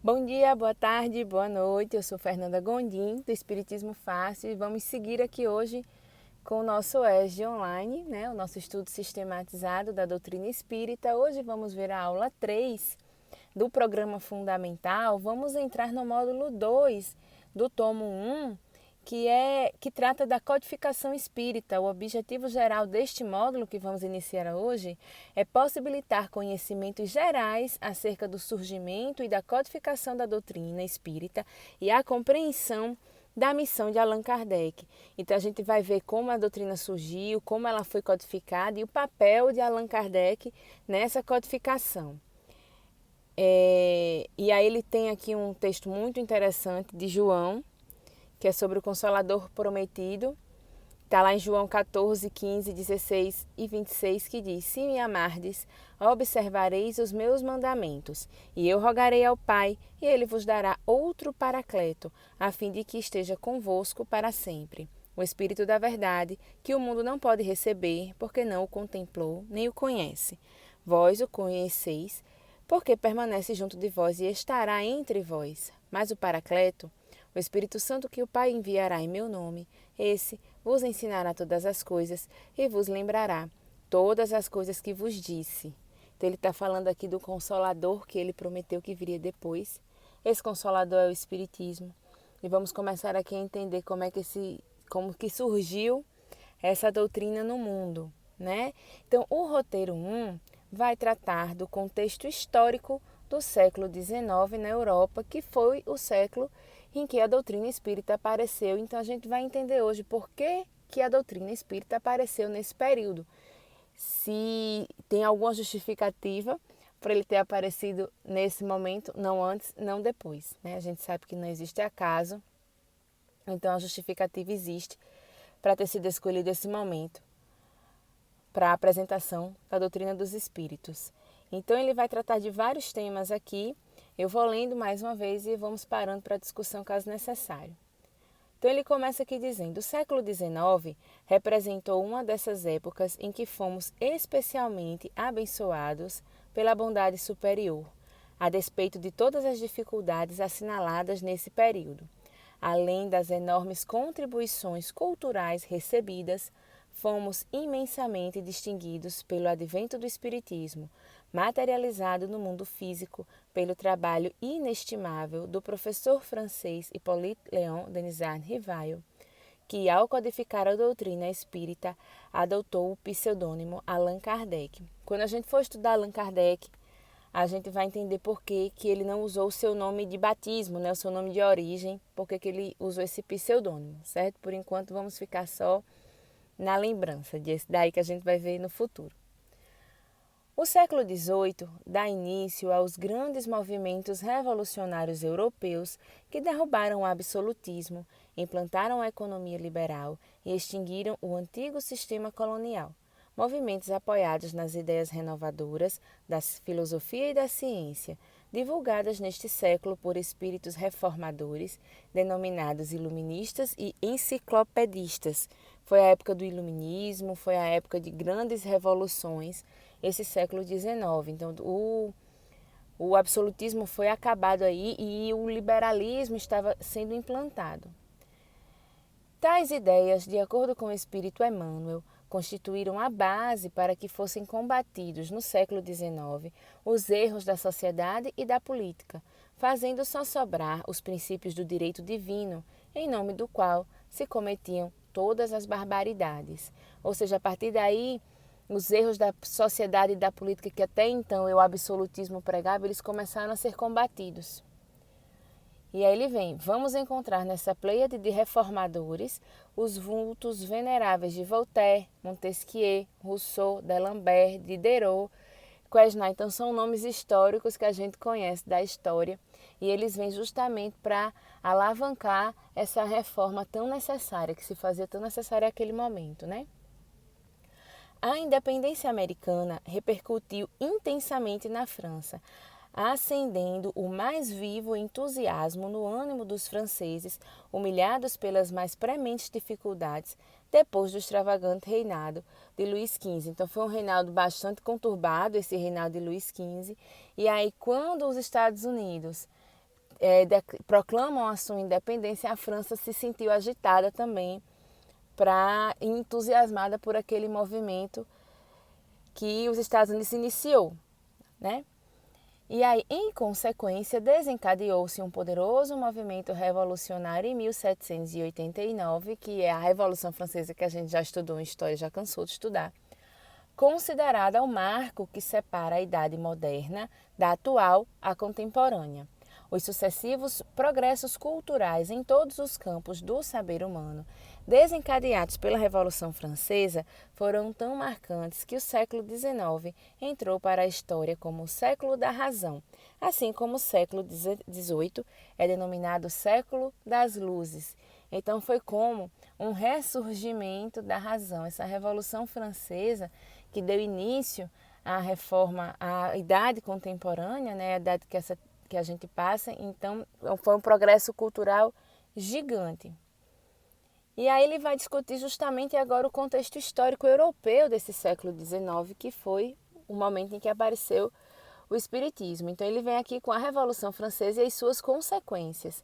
Bom dia, boa tarde, boa noite. Eu sou Fernanda Gondim, do Espiritismo Fácil, e vamos seguir aqui hoje com o nosso ESG online, né? O nosso estudo sistematizado da doutrina espírita. Hoje vamos ver a aula 3 do programa fundamental. Vamos entrar no módulo 2 do tomo 1, que trata da codificação espírita. O objetivo geral deste módulo que vamos iniciar hoje é possibilitar conhecimentos gerais acerca do surgimento e da codificação da doutrina espírita e a compreensão da missão de Allan Kardec. Então a gente vai ver como a doutrina surgiu, como ela foi codificada e o papel de Allan Kardec nessa codificação. E aí ele tem aqui um texto muito interessante de João, que é sobre o Consolador Prometido. Está lá em João 14, 15, 16 e 26, que diz: Se me amardes, observareis os meus mandamentos, e eu rogarei ao Pai, e ele vos dará outro Paracleto, a fim de que esteja convosco para sempre. O Espírito da Verdade, que o mundo não pode receber, porque não o contemplou, nem o conhece. Vós o conheceis, porque permanece junto de vós e estará entre vós. Mas o Paracleto, o Espírito Santo que o Pai enviará em meu nome, esse vos ensinará todas as coisas e vos lembrará todas as coisas que vos disse. Então ele está falando aqui do Consolador que ele prometeu que viria depois. Esse Consolador é o Espiritismo. E vamos começar aqui a entender como que surgiu essa doutrina no mundo, né? Então o roteiro 1 vai tratar do contexto histórico do século XIX na Europa, que foi o século em que a doutrina espírita apareceu. Então a gente vai entender hoje por que a doutrina espírita apareceu nesse período. Se tem alguma justificativa para ele ter aparecido nesse momento, não antes, não depois, né? A gente sabe que não existe acaso, então a justificativa existe para ter sido escolhido esse momento para a apresentação da doutrina dos espíritos. Então ele vai tratar de vários temas aqui. Eu vou lendo mais uma vez e vamos parando para discussão caso necessário. Então ele começa aqui dizendo: o século XIX representou uma dessas épocas em que fomos especialmente abençoados pela bondade superior, a despeito de todas as dificuldades assinaladas nesse período. Além das enormes contribuições culturais recebidas, fomos imensamente distinguidos pelo advento do Espiritismo, materializado no mundo físico pelo trabalho inestimável do professor francês Hippolyte Léon Denisard Rivail, que, ao codificar a doutrina espírita, adotou o pseudônimo Allan Kardec. Quando a gente for estudar Allan Kardec, a gente vai entender por que ele não usou o seu nome de batismo, né, o seu nome de origem, por que ele usou esse pseudônimo, certo? Por enquanto vamos ficar só na lembrança desse daí que a gente vai ver no futuro. O século XVIII dá início aos grandes movimentos revolucionários europeus que derrubaram o absolutismo, implantaram a economia liberal e extinguiram o antigo sistema colonial. Movimentos apoiados nas ideias renovadoras da filosofia e da ciência, divulgadas neste século por espíritos reformadores, denominados iluministas e enciclopedistas. Foi a época do iluminismo, foi a época de grandes revoluções, esse século XIX. Então, o absolutismo foi acabado aí e o liberalismo estava sendo implantado. Tais ideias, de acordo com o espírito Emmanuel, constituíram a base para que fossem combatidos no século XIX os erros da sociedade e da política, fazendo só sobrar os princípios do direito divino, em nome do qual se cometiam todas as barbaridades. Ou seja, a partir daí, os erros da sociedade e da política que até então o absolutismo pregava, eles começaram a ser combatidos. E aí ele vem: vamos encontrar nessa pleiade de reformadores os vultos veneráveis de Voltaire, Montesquieu, Rousseau, D'Alembert, Diderot, Quesnay. Então são nomes históricos que a gente conhece da história e eles vêm justamente para alavancar essa reforma tão necessária, que se fazia tão necessária naquele momento, né? A independência americana repercutiu intensamente na França, acendendo o mais vivo entusiasmo no ânimo dos franceses, humilhados pelas mais prementes dificuldades depois do extravagante reinado de Luís XV. Então foi um reinado bastante conturbado, esse reinado de Luís XV. E aí, quando os Estados Unidos proclamam a sua independência, a França se sentiu agitada também, entusiasmada por aquele movimento que os Estados Unidos iniciou, né? E aí, em consequência, desencadeou-se um poderoso movimento revolucionário em 1789, que é a Revolução Francesa, que a gente já estudou em história, já cansou de estudar, considerada o marco que separa a idade moderna da atual à contemporânea. Os sucessivos progressos culturais em todos os campos do saber humano, desencadeados pela Revolução Francesa, foram tão marcantes que o século XIX entrou para a história como o século da razão, assim como o século XVIII é denominado século das luzes. Então foi como um ressurgimento da razão, essa Revolução Francesa que deu início à reforma, à idade contemporânea, né, a idade que a gente passa. Então foi um progresso cultural gigante. E aí ele vai discutir justamente agora o contexto histórico europeu desse século XIX, que foi o momento em que apareceu o Espiritismo. Então ele vem aqui com a Revolução Francesa e as suas consequências.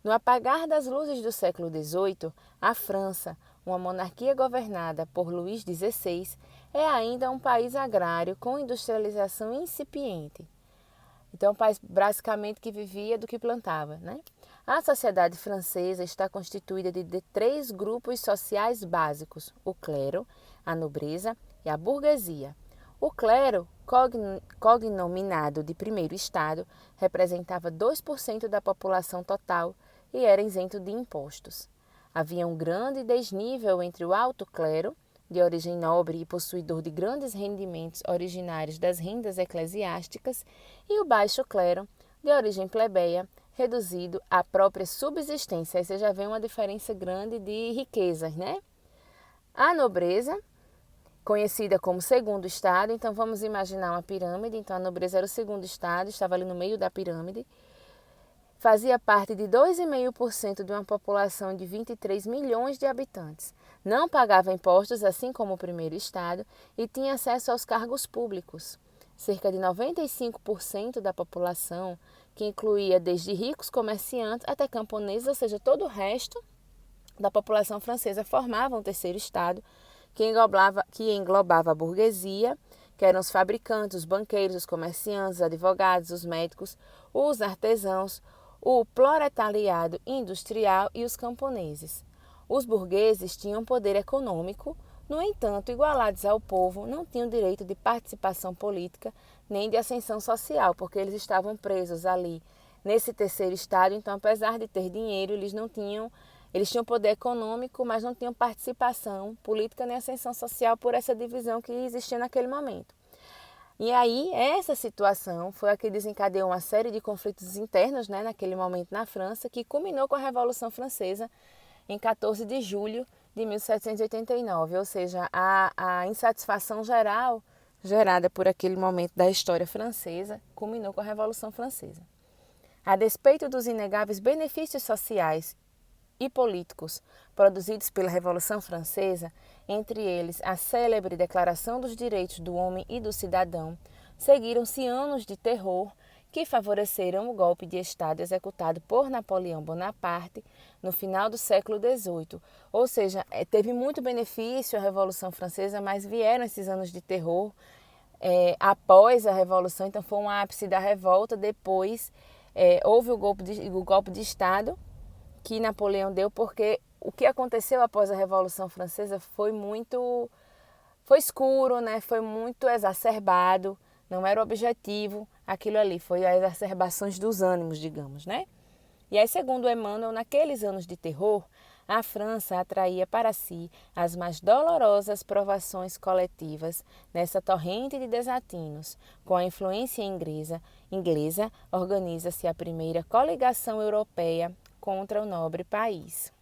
No apagar das luzes do século XVIII, a França, uma monarquia governada por Luís XVI, é ainda um país agrário com industrialização incipiente. Então, um país basicamente que vivia do que plantava, né? A sociedade francesa está constituída de três grupos sociais básicos: o clero, a nobreza e a burguesia. O clero, cognominado de primeiro estado, representava 2% da população total e era isento de impostos. Havia um grande desnível entre o alto clero, de origem nobre e possuidor de grandes rendimentos originários das rendas eclesiásticas, e o baixo clero, de origem plebeia, reduzido à própria subsistência. Aí você já vê uma diferença grande de riquezas, né? A nobreza, conhecida como segundo estado, então vamos imaginar uma pirâmide, então a nobreza era o segundo estado, estava ali no meio da pirâmide, fazia parte de 2,5% de uma população de 23 milhões de habitantes. Não pagava impostos, assim como o primeiro estado, e tinha acesso aos cargos públicos. Cerca de 95% da população, que incluía desde ricos comerciantes até camponeses, ou seja, todo o resto da população francesa, formava um terceiro estado que englobava a burguesia, que eram os fabricantes, os banqueiros, os comerciantes, os advogados, os médicos, os artesãos, o proletariado industrial e os camponeses. Os burgueses tinham poder econômico, no entanto, igualados ao povo, não tinham direito de participação política nem de ascensão social, porque eles estavam presos ali nesse terceiro estado. Então, apesar de ter dinheiro, eles tinham poder econômico, mas não tinham participação política nem ascensão social por essa divisão que existia naquele momento. E aí, essa situação foi a que desencadeou uma série de conflitos internos, né, naquele momento na França, que culminou com a Revolução Francesa em 14 de julho de 1789, ou seja, a insatisfação geral gerada por aquele momento da história francesa culminou com a Revolução Francesa. A despeito dos inegáveis benefícios sociais e políticos produzidos pela Revolução Francesa, entre eles a célebre Declaração dos Direitos do Homem e do Cidadão, seguiram-se anos de terror que favoreceram o golpe de Estado executado por Napoleão Bonaparte no final do século XVIII. Ou seja, teve muito benefício a Revolução Francesa, mas vieram esses anos de terror após a Revolução. Então foi um ápice da revolta. Depois houve o golpe de Estado que Napoleão deu, porque o que aconteceu após a Revolução Francesa foi escuro, né? Foi muito exacerbado, não era o objetivo aquilo ali, foi as exacerbações dos ânimos, digamos, né? E aí, segundo Emmanuel, naqueles anos de terror, a França atraía para si as mais dolorosas provações coletivas nessa torrente de desatinos. Com a influência inglesa organiza-se a primeira coligação europeia contra o nobre país,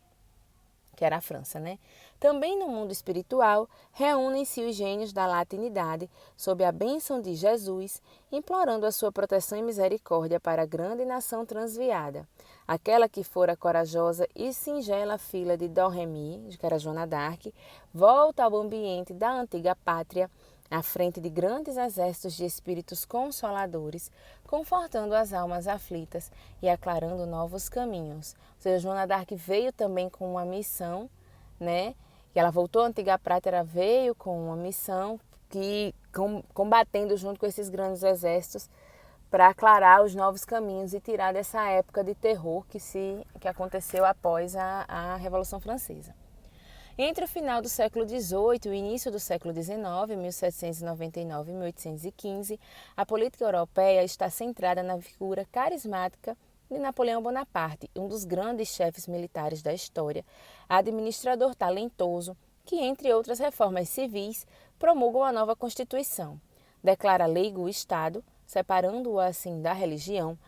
que era a França, né? Também no mundo espiritual, reúnem-se os gênios da latinidade sob a bênção de Jesus, implorando a sua proteção e misericórdia para a grande nação transviada. Aquela que fora corajosa e singela filha de Dom Remy, que era Joana d'Arc, volta ao ambiente da antiga pátria à frente de grandes exércitos de espíritos consoladores, confortando as almas aflitas e aclarando novos caminhos. Ou seja, Joana d'Arc veio também com uma missão, né? E ela voltou à antiga Prátera, veio com uma missão que combatendo junto com esses grandes exércitos para aclarar os novos caminhos e tirar dessa época de terror que aconteceu após a Revolução Francesa. Entre o final do século XVIII e o início do século XIX, 1799 e 1815, a política europeia está centrada na figura carismática de Napoleão Bonaparte, um dos grandes chefes militares da história, administrador talentoso, que, entre outras reformas civis, promulga uma nova Constituição, declara leigo o Estado, separando-o assim da religião,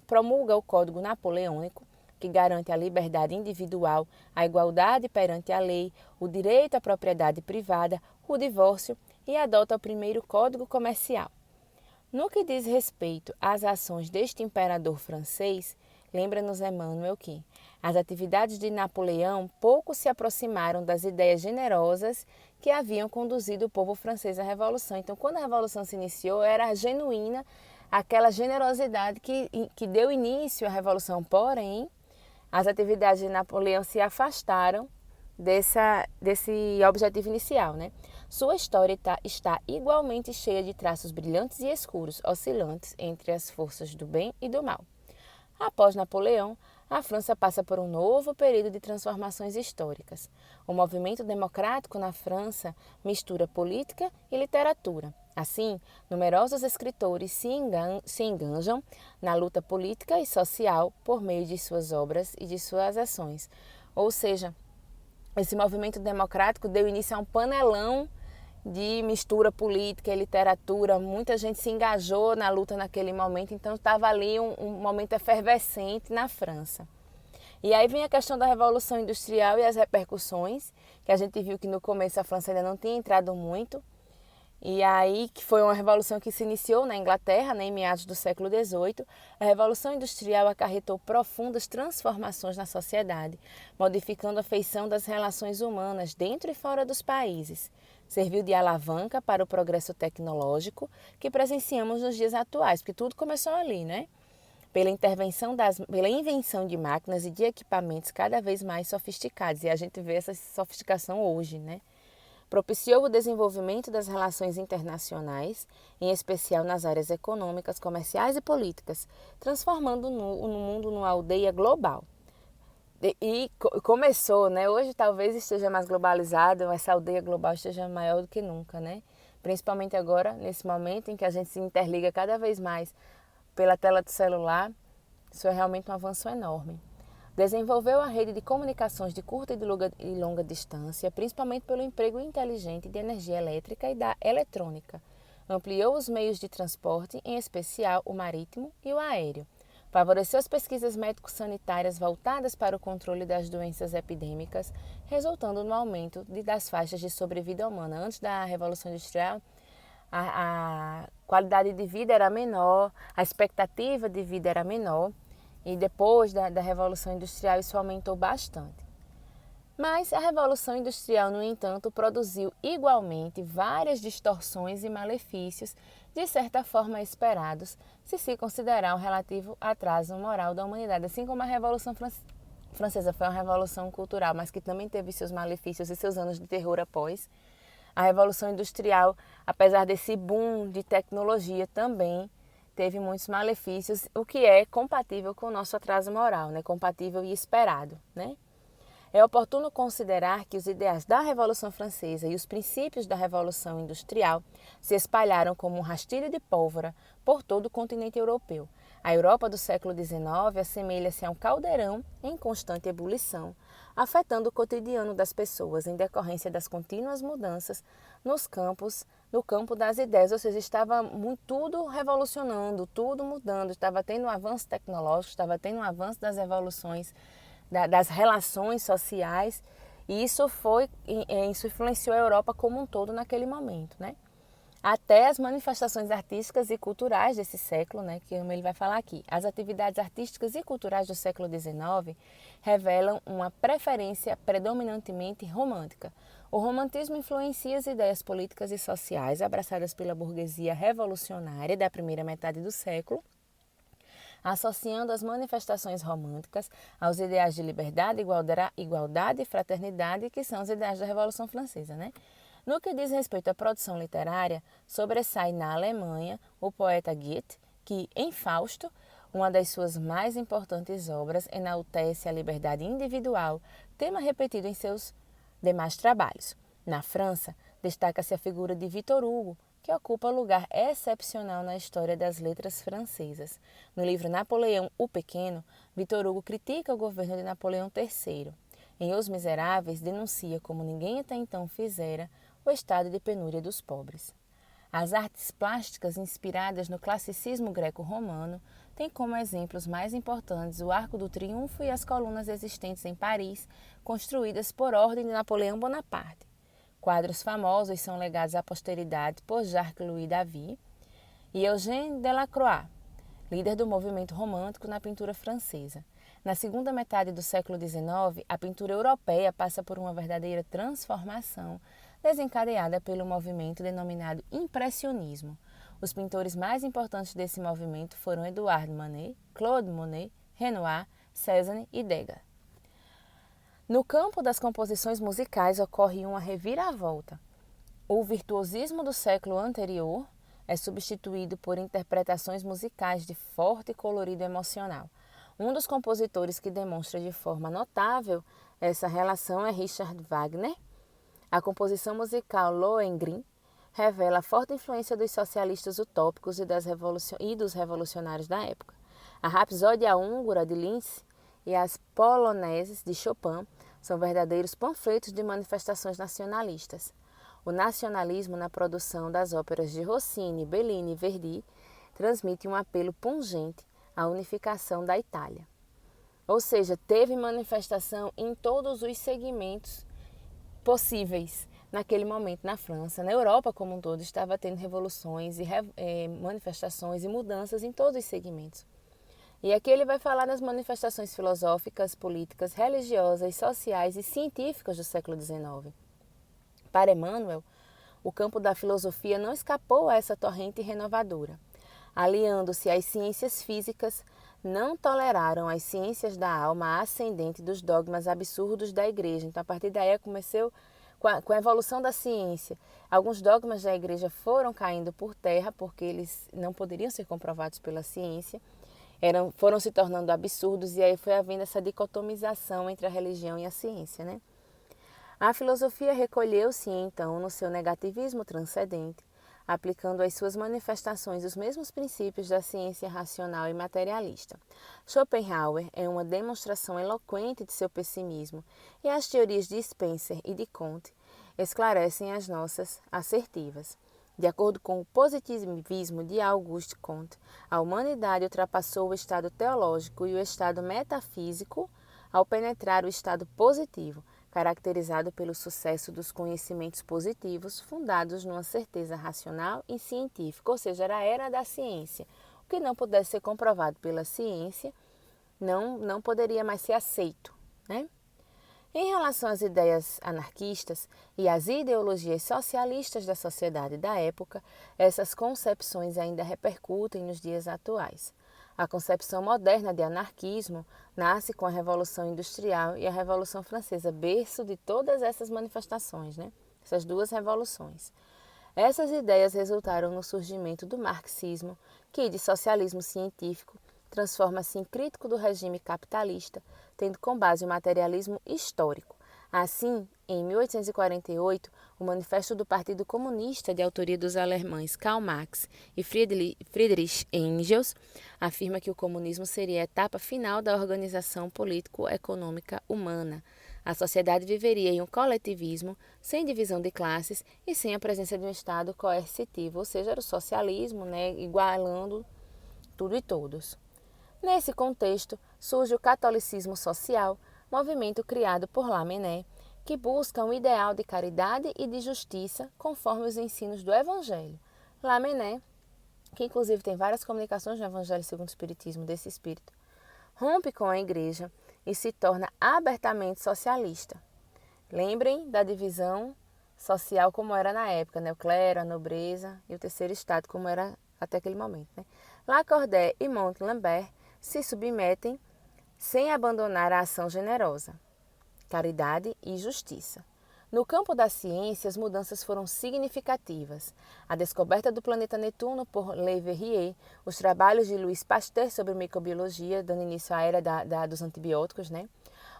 promulga o Código Napoleônico, que garante a liberdade individual, a igualdade perante a lei, o direito à propriedade privada, o divórcio e adota o primeiro Código Comercial. No que diz respeito às ações deste imperador francês, lembra-nos Emmanuel que as atividades de Napoleão pouco se aproximaram das ideias generosas que haviam conduzido o povo francês à Revolução. Então, quando a Revolução se iniciou, era genuína aquela generosidade que deu início à Revolução, porém, as atividades de Napoleão se afastaram desse objetivo inicial, né? Sua história está igualmente cheia de traços brilhantes e escuros, oscilantes entre as forças do bem e do mal. Após Napoleão, a França passa por um novo período de transformações históricas. O movimento democrático na França mistura política e literatura. Assim, numerosos escritores se engajam na luta política e social por meio de suas obras e de suas ações. Ou seja, esse movimento democrático deu início a um panelão de mistura política e literatura. Muita gente se engajou na luta naquele momento, então estava ali um momento efervescente na França. E aí vem a questão da Revolução Industrial e as repercussões, que a gente viu que no começo a França ainda não tinha entrado muito. E aí que foi uma revolução que se iniciou na Inglaterra, né, em meados do século XVIII. A Revolução Industrial acarretou profundas transformações na sociedade, modificando a feição das relações humanas dentro e fora dos países. Serviu de alavanca para o progresso tecnológico que presenciamos nos dias atuais, porque tudo começou ali, né? Pela invenção de máquinas e de equipamentos cada vez mais sofisticados. E a gente vê essa sofisticação hoje, né? Propiciou o desenvolvimento das relações internacionais, em especial nas áreas econômicas, comerciais e políticas, transformando o mundo numa aldeia global. E começou, né? Hoje talvez esteja mais globalizado, essa aldeia global esteja maior do que nunca, né? Principalmente agora, nesse momento em que a gente se interliga cada vez mais pela tela do celular, isso é realmente um avanço enorme. Desenvolveu a rede de comunicações de curta e longa distância, principalmente pelo emprego inteligente de energia elétrica e da eletrônica. Ampliou os meios de transporte, em especial o marítimo e o aéreo. Favoreceu as pesquisas médico-sanitárias voltadas para o controle das doenças epidêmicas, resultando no aumento das faixas de sobrevida humana. Antes da Revolução Industrial, a qualidade de vida era menor, a expectativa de vida era menor. E depois da Revolução Industrial isso aumentou bastante. Mas a Revolução Industrial, no entanto, produziu igualmente várias distorções e malefícios, de certa forma esperados, se considerar o relativo atraso moral da humanidade. Assim como a Revolução Francesa foi uma revolução cultural, mas que também teve seus malefícios e seus anos de terror após, a Revolução Industrial, apesar desse boom de tecnologia, também teve muitos malefícios, o que é compatível com o nosso atraso moral, né? Compatível e esperado, né? É oportuno considerar que os ideais da Revolução Francesa e os princípios da Revolução Industrial se espalharam como um rastilho de pólvora por todo o continente europeu. A Europa do século XIX assemelha-se a um caldeirão em constante ebulição, afetando o cotidiano das pessoas em decorrência das contínuas mudanças no campo das ideias, ou seja, estava tudo revolucionando, tudo mudando, estava tendo um avanço tecnológico, estava tendo um avanço das evoluções, das relações sociais, e isso influenciou a Europa como um todo naquele momento, né? até as manifestações artísticas e culturais desse século, né, que ele vai falar aqui. As atividades artísticas e culturais do século XIX revelam uma preferência predominantemente romântica. O romantismo influencia as ideias políticas e sociais abraçadas pela burguesia revolucionária da primeira metade do século, associando as manifestações românticas aos ideais de liberdade, igualdade e fraternidade, que são os ideais da Revolução Francesa, né? No que diz respeito à produção literária, sobressai na Alemanha o poeta Goethe, que, em Fausto, uma das suas mais importantes obras, enaltece a liberdade individual, tema repetido em seus demais trabalhos. Na França, destaca-se a figura de Victor Hugo, que ocupa lugar excepcional na história das letras francesas. No livro Napoleão o Pequeno, Victor Hugo critica o governo de Napoleão III. Em Os Miseráveis, denuncia, como ninguém até então fizera, o estado de penúria dos pobres. As artes plásticas inspiradas no classicismo greco-romano têm como exemplos mais importantes o Arco do Triunfo e as colunas existentes em Paris, construídas por ordem de Napoleão Bonaparte. Quadros famosos são legados à posteridade por Jacques-Louis David e Eugène Delacroix, líder do movimento romântico na pintura francesa. Na segunda metade do século XIX, a pintura europeia passa por uma verdadeira transformação, desencadeada pelo movimento denominado Impressionismo. Os pintores mais importantes desse movimento foram Edouard Manet, Claude Monet, Renoir, Cézanne e Degas. No campo das composições musicais ocorre uma reviravolta. O virtuosismo do século anterior é substituído por interpretações musicais de forte colorido emocional. Um dos compositores que demonstra de forma notável essa relação é Richard Wagner. A composição musical Lohengrin revela a forte influência dos socialistas utópicos e dos revolucionários da época. A Rapsódia Húngara de Linz e as Poloneses de Chopin são verdadeiros panfletos de manifestações nacionalistas. O nacionalismo na produção das óperas de Rossini, Bellini e Verdi transmite um apelo pungente à unificação da Itália. Ou seja, teve manifestação em todos os segmentos possíveis naquele momento na França. Na Europa como um todo estava tendo revoluções e manifestações e mudanças em todos os segmentos. E aqui ele vai falar das manifestações filosóficas, políticas, religiosas, sociais e científicas do século XIX. Para Emmanuel, o campo da filosofia não escapou a essa torrente renovadora. Aliando-se às ciências físicas, não toleraram as ciências da alma ascendente dos dogmas absurdos da Igreja. Então, a partir daí, começou com a evolução da ciência. Alguns dogmas da Igreja foram caindo por terra porque eles não poderiam ser comprovados pela ciência. Foram se tornando absurdos e aí foi havendo essa dicotomização entre a religião e a ciência, né? A filosofia recolheu-se então no seu negativismo transcendente, aplicando às suas manifestações os mesmos princípios da ciência racional e materialista. Schopenhauer é uma demonstração eloquente de seu pessimismo e as teorias de Spencer e de Comte esclarecem as nossas assertivas. De acordo com o positivismo de Auguste Comte, a humanidade ultrapassou o estado teológico e o estado metafísico ao penetrar o estado positivo, caracterizado pelo sucesso dos conhecimentos positivos fundados numa certeza racional e científica, ou seja, era a era da ciência. O que não pudesse ser comprovado pela ciência não poderia mais ser aceito, né? Em relação às ideias anarquistas e às ideologias socialistas da sociedade da época, essas concepções ainda repercutem nos dias atuais. A concepção moderna de anarquismo nasce com a Revolução Industrial e a Revolução Francesa, berço de todas essas manifestações, né? Essas duas revoluções. Essas ideias resultaram no surgimento do marxismo, que, de socialismo científico, transforma-se em crítico do regime capitalista, tendo como base o materialismo histórico. Assim, em 1848, o Manifesto do Partido Comunista, de autoria dos alemães Karl Marx e Friedrich Engels, afirma que o comunismo seria a etapa final da organização político-econômica humana. A sociedade viveria em um coletivismo, sem divisão de classes e sem a presença de um Estado coercitivo, ou seja, era o socialismo, né, igualando tudo e todos. Nesse contexto, surge o catolicismo social, movimento criado por Lamennais, que busca um ideal de caridade e de justiça conforme os ensinos do Evangelho. Lamennais, que inclusive tem várias comunicações no Evangelho segundo o Espiritismo desse espírito, rompe com a igreja e se torna abertamente socialista. Lembrem da divisão social como era na época, né? O clero, a nobreza e o terceiro estado, como era até aquele momento. Né? Lacordaire e Montalembert se submetem sem abandonar a ação generosa, caridade e justiça. No campo da ciência, as mudanças foram significativas. A descoberta do planeta Netuno por Le Verrier, os trabalhos de Louis Pasteur sobre microbiologia, dando início à era dos antibióticos, né?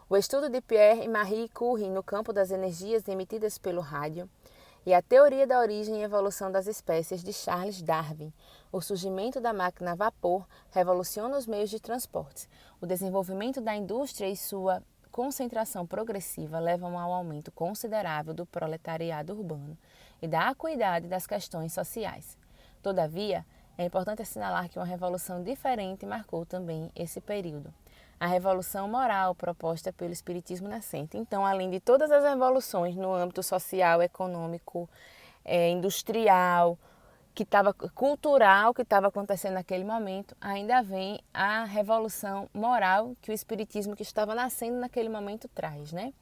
O estudo de Pierre e Marie Curie no campo das energias emitidas pelo rádio, e a teoria da origem e evolução das espécies de Charles Darwin. O surgimento da máquina a vapor revoluciona os meios de transporte. O desenvolvimento da indústria e sua concentração progressiva levam ao aumento considerável do proletariado urbano e da acuidade das questões sociais. Todavia, é importante assinalar que uma revolução diferente marcou também esse período. A revolução moral proposta pelo Espiritismo nascente. Então, além de todas as revoluções no âmbito social, econômico, industrial, cultural que estava acontecendo naquele momento, ainda vem a revolução moral que o Espiritismo que estava nascendo naquele momento traz, né?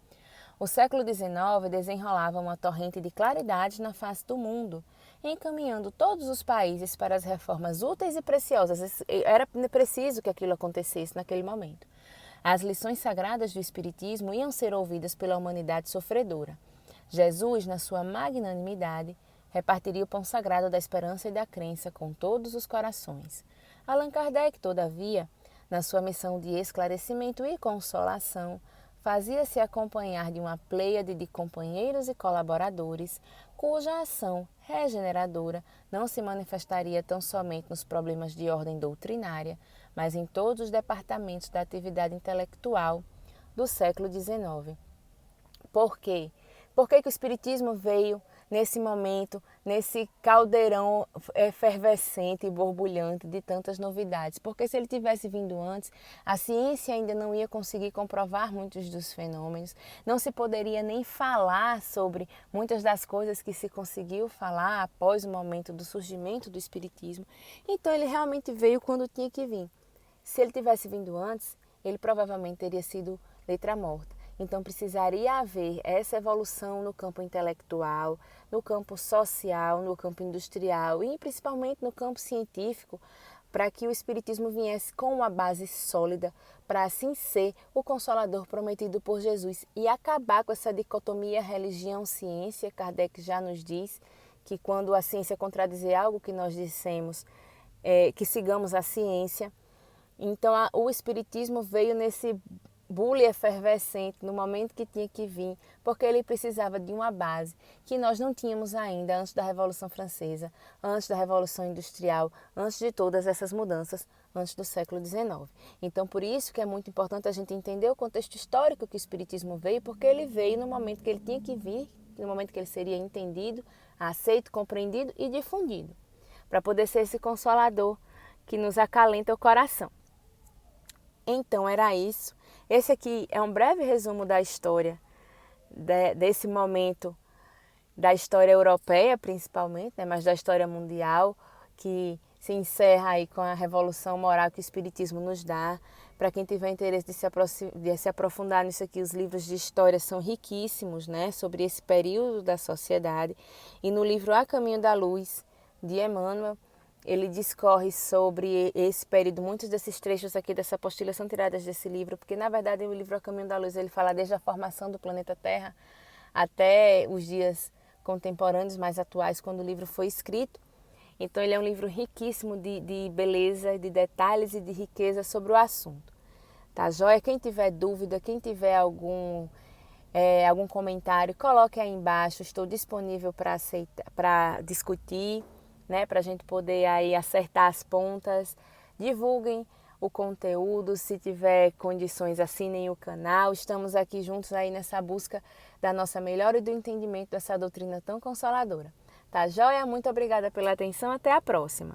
O século XIX desenrolava uma torrente de claridade na face do mundo, encaminhando todos os países para as reformas úteis e preciosas. Era preciso que aquilo acontecesse naquele momento. As lições sagradas do Espiritismo iam ser ouvidas pela humanidade sofredora. Jesus, na sua magnanimidade, repartiria o pão sagrado da esperança e da crença com todos os corações. Allan Kardec, todavia, na sua missão de esclarecimento e consolação, fazia-se acompanhar de uma pleiade de companheiros e colaboradores, cuja ação regeneradora não se manifestaria tão somente nos problemas de ordem doutrinária, mas em todos os departamentos da atividade intelectual do século XIX. Por quê? Por que o Espiritismo veio nesse momento, nesse caldeirão efervescente e borbulhante de tantas novidades? Porque se ele tivesse vindo antes, a ciência ainda não ia conseguir comprovar muitos dos fenômenos, não se poderia nem falar sobre muitas das coisas que se conseguiu falar após o momento do surgimento do Espiritismo. Então ele realmente veio quando tinha que vir. Se ele tivesse vindo antes, ele provavelmente teria sido letra morta. Então precisaria haver essa evolução no campo intelectual, no campo social, no campo industrial e principalmente no campo científico, para que o Espiritismo viesse com uma base sólida, para assim ser o Consolador prometido por Jesus e acabar com essa dicotomia religião-ciência. Kardec já nos diz que quando a ciência contradizer algo que nós dissemos, que sigamos a ciência. Então o Espiritismo veio nesse bule efervescente no momento que tinha que vir, porque ele precisava de uma base que nós não tínhamos ainda antes da Revolução Francesa, antes da Revolução Industrial, antes de todas essas mudanças, antes do século XIX. Então, por isso que é muito importante a gente entender o contexto histórico que o Espiritismo veio, porque ele veio no momento que ele tinha que vir, no momento que ele seria entendido, aceito, compreendido e difundido, para poder ser esse consolador que nos acalenta o coração. Então, era isso. Esse aqui é um breve resumo da história, desse momento, da história europeia principalmente, né, mas da história mundial, que se encerra aí com a revolução moral que o Espiritismo nos dá. Para quem tiver interesse de se aprofundar nisso aqui, os livros de história são riquíssimos, né, sobre esse período da sociedade. E no livro A Caminho da Luz, de Emmanuel, ele discorre sobre esse período. Muitos desses trechos aqui dessa apostila são tiradas desse livro, porque na verdade o livro A Caminho da Luz ele fala desde a formação do planeta Terra até os dias contemporâneos mais atuais, quando o livro foi escrito. Então ele é um livro riquíssimo de beleza, de detalhes e de riqueza sobre o assunto. Tá joia? Quem tiver dúvida, quem tiver algum comentário, coloque aí embaixo. Estou disponível para discutir, né, para a gente poder aí acertar as pontas. Divulguem o conteúdo, se tiver condições, assinem o canal. Estamos aqui juntos aí nessa busca da nossa melhora e do entendimento dessa doutrina tão consoladora. Tá joia? Muito obrigada pela atenção, até a próxima.